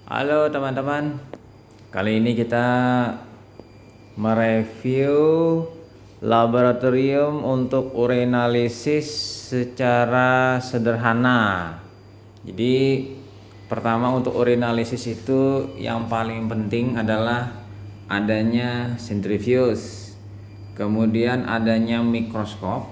Halo teman-teman, kali ini kita mereview laboratorium untuk urinalisis secara sederhana. Jadi pertama untuk urinalisis itu yang paling penting adalah adanya centrifuge, kemudian adanya mikroskop.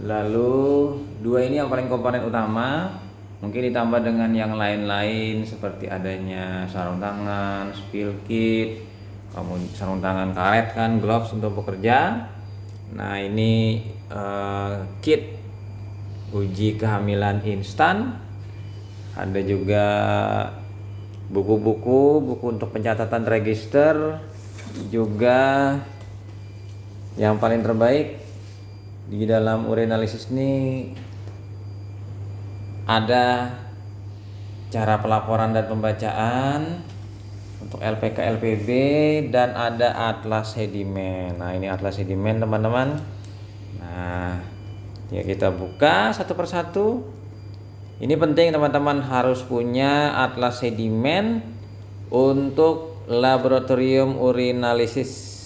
Lalu dua ini yang paling komponen utama, mungkin ditambah dengan yang lain-lain seperti adanya sarung tangan, spill kit, kemudian sarung tangan karet kan, gloves untuk bekerja. Nah ini kit uji kehamilan instan. Ada juga buku untuk pencatatan register. Juga yang paling terbaik di dalam urinalisis ini ada cara pelaporan dan pembacaan untuk LPK LPB dan ada atlas sedimen. Nah ini atlas sedimen teman-teman. Nah ya kita buka satu persatu. Ini penting teman-teman harus punya atlas sedimen untuk laboratorium urinalisis.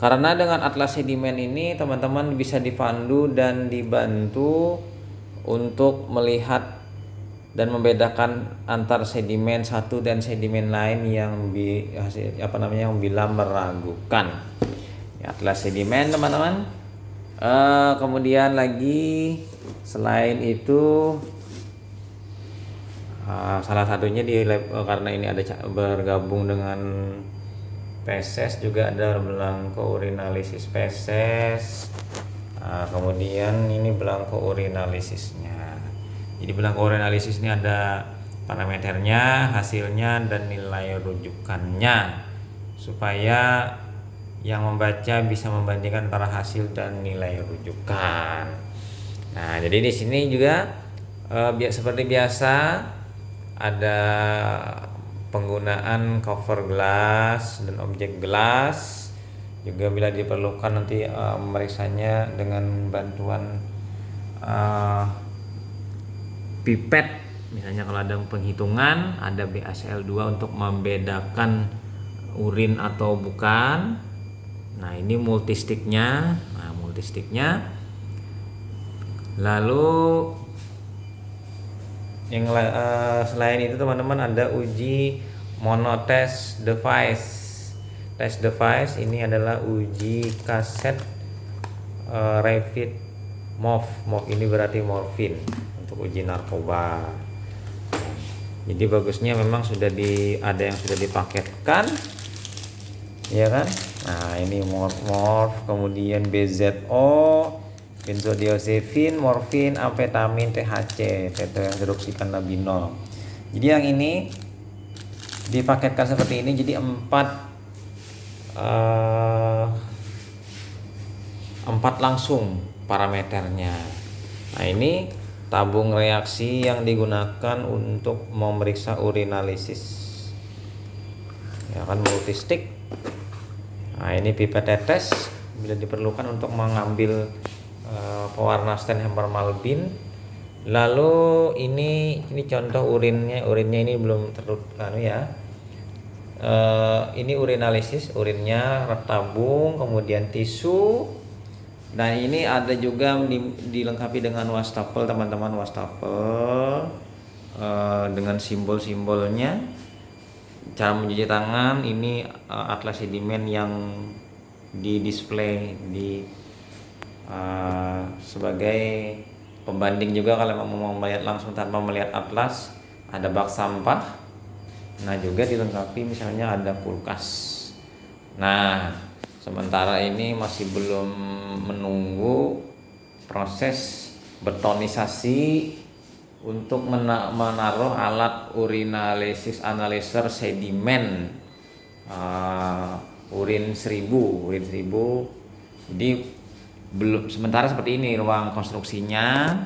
Karena dengan atlas sedimen ini teman-teman bisa dipandu dan dibantu untuk melihat dan membedakan antar sedimen satu dan sedimen lain yang yang bila meragukan. Atlas sedimen teman-teman. Kemudian lagi selain itu salah satunya karena ini ada bergabung dengan feses, juga ada belangko urinalisis feses. Kemudian ini belangko urinalisisnya. Jadi belangko urinalisis ini ada parameternya, hasilnya, dan nilai rujukannya supaya yang membaca bisa membandingkan antara hasil dan nilai rujukan. Nah, jadi di sini juga seperti biasa ada penggunaan cover gelas dan objek gelas. Juga bila diperlukan nanti memeriksanya dengan bantuan pipet. Misalnya kalau ada penghitungan, ada BACL2 untuk membedakan urin atau bukan. Nah ini multisticknya. Lalu yang selain itu teman-teman ada uji monotest device. Test device ini adalah uji kaset rapid MOF. MOF ini berarti morfin untuk uji narkoba. Jadi bagusnya memang ada yang sudah dipaketkan, ya kan? Nah ini morf, kemudian BZO, benzodiazepin, morfin, amfetamin, THC, tetrohidroksicannabinol. Jadi yang ini dipaketkan seperti ini, jadi empat langsung parameternya. Nah ini tabung reaksi yang digunakan untuk memeriksa urinalisis, ya kan, multistick. Nah ini pipet tetes bila diperlukan untuk mengambil pewarna stain Hammermalbin. Lalu ini contoh urinnya ini belum terlalu ya. Ini urinalisis, urinnya tabung, kemudian tisu. Dan ini ada juga dilengkapi dengan wastafel teman-teman, wastafel dengan simbol-simbolnya. Cara mencuci tangan, ini atlas sedimen yang di display sebagai pembanding juga kalau mau melihat langsung tanpa melihat atlas. Ada bak sampah. Nah juga dilengkapi misalnya ada kulkas. Nah sementara ini masih belum menunggu proses betonisasi untuk menaruh alat urinalisis analyzer sedimen urin 1000. Jadi belum, sementara seperti ini ruang konstruksinya.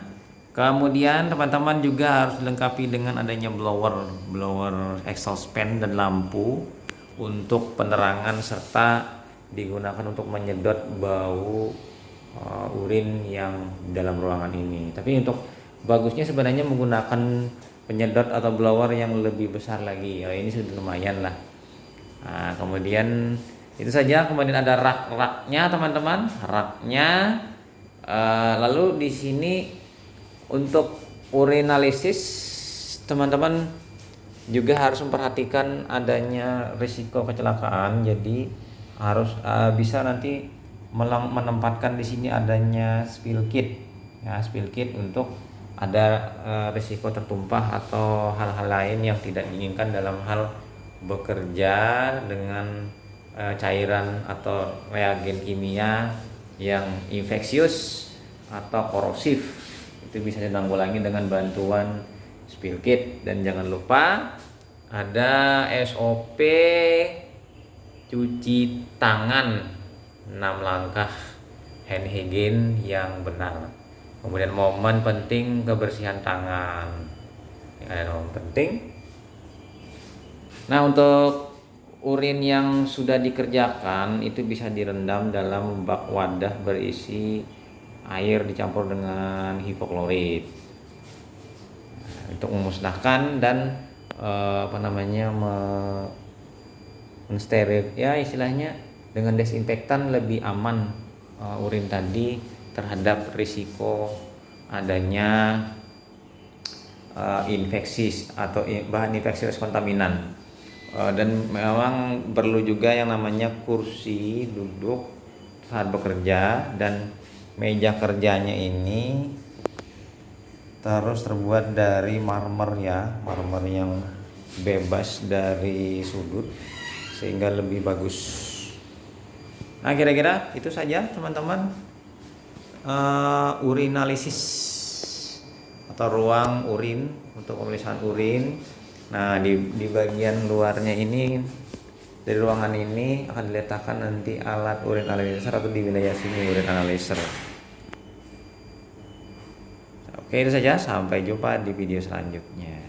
Kemudian teman-teman juga harus dilengkapi dengan adanya blower exhaust fan dan lampu untuk penerangan, serta digunakan untuk menyedot bau urin yang dalam ruangan ini. Tapi untuk bagusnya sebenarnya menggunakan penyedot atau blower yang lebih besar lagi. Oh, ini sudah lumayan lah. Nah, kemudian itu saja. Kemudian ada rak-raknya teman-teman, raknya. Lalu di sini untuk urinalisis teman-teman juga harus memperhatikan adanya risiko kecelakaan. Jadi harus bisa nanti menempatkan di sini adanya spill kit, ya, spill kit untuk ada risiko tertumpah atau hal-hal lain yang tidak diinginkan dalam hal bekerja dengan cairan atau reagen kimia yang infeksius atau korosif. Itu bisa ditanggulangi dengan bantuan spill kit. Dan jangan lupa ada SOP cuci tangan 6 langkah hand hygiene yang benar. Kemudian momen penting kebersihan tangan. Ini ada momen penting. Nah, untuk urin yang sudah dikerjakan itu bisa direndam dalam bak wadah berisi air dicampur dengan hipoklorit. Nah, untuk memusnahkan dan mensteril, ya istilahnya dengan desinfektan lebih aman urin tadi terhadap risiko adanya infeksi atau bahan infeksius kontaminan. Dan memang perlu juga yang namanya kursi duduk saat bekerja, dan meja kerjanya ini terus terbuat dari marmer, ya, marmer yang bebas dari sudut sehingga lebih bagus. Nah, kira-kira itu saja teman-teman, urinalisis atau ruang urin untuk pemeriksaan urin. Nah, di bagian luarnya ini, dari ruangan ini akan diletakkan nanti alat urin analyzer, atau di wilayah sini urin analyzer. Oke, itu saja. Sampai jumpa di video selanjutnya.